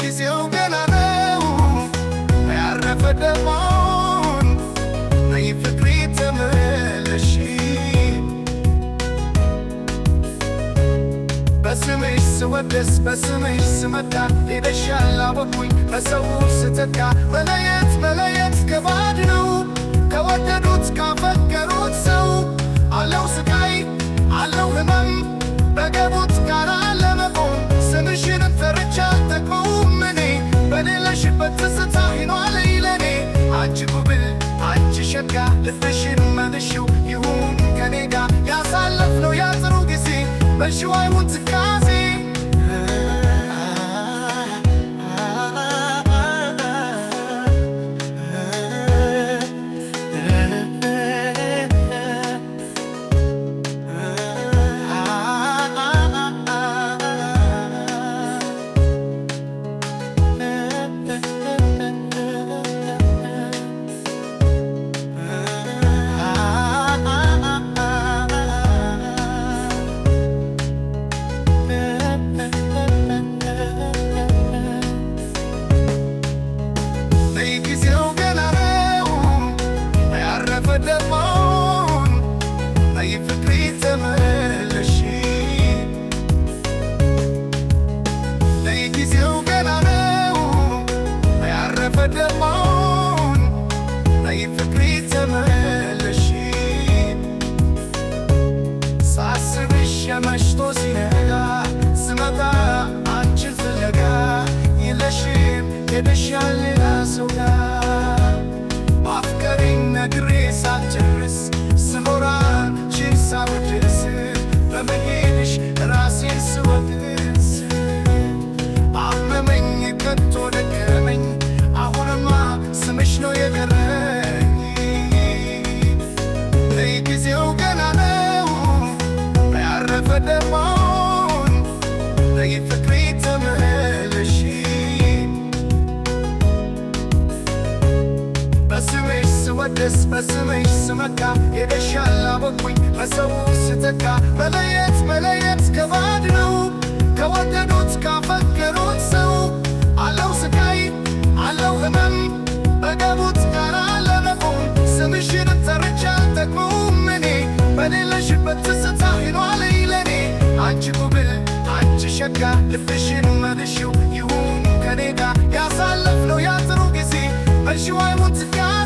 ጊዜው ገና ነው ያረፈ ደሞን ነይ ፍቅሬ ተመለሺ በስምሽ ስወደስ በስምሽ ስመካ ሄደሻል አወኩኝ በሰው ስተካ መለየት መለየት ከባድ ነው ከወደዱት ካፈቀሩት ሰው አለው ስቃይ አለው ህመም በገቡት ጋር ለመቆም ስምሽን ፈርቻ አልጠግበውም እኔ በሌለሽበት ትዝታ ሆኗል ለኔ አንቺ ጉብል አንቺ ሸጋ ልብሽን መልሺው ይሁን ከኔ ጋር ያሳለፍነው ያ ጥሩ ጊዜ መልሺው አይሁን ትካዜ ደሞን ነይ ፍቅሬ ተመለሺ ነይ ጊዜው ገና ነው ያረፈ ደሞን ነይ ፍቅሬ ተመለሺ ሳስብሽ መሽቶ ሲነጋ ስመጣ አንቺን ፍለጋ የለሽም ሄደሻል ሌላ ሰው ጋር ማፍቀሬን ነግሬ ሳልጨርስ ስኖር አንቺን ሳወድስ በመሄድሽ ራሴን ስወቅስ አመመኝ ከቶ ደከመኝ አሁንማ ስምሽ ነው የቀረኝ ነይ ጊዜው ገና ነው ያረፈ ደሞን ነይ ፍቅሬ ተመለሺ በስምሽ ስወደስ በስምሽ ስመካ ሄደሻል አወኩኝ በሰው ስተካ መለየት መለየት ከባድ ነው ከወደዱት ካፈቀሩት ሰው አለው ስቃይ አለው ህመም በገቡት ጋር ለመቆም ስምሽን ጠርቼ አልጠግበውም እኔ በሌለሽበት ትዝታ ሆኗል ለኔ አንቺ ጉብል አንቺ ሸጋ ልብሽን መልሺው ይሁን ከኔ ጋር ያሳለፍነው ያ ጥሩ ጊዜ መልሺው አይሁን ትካዜ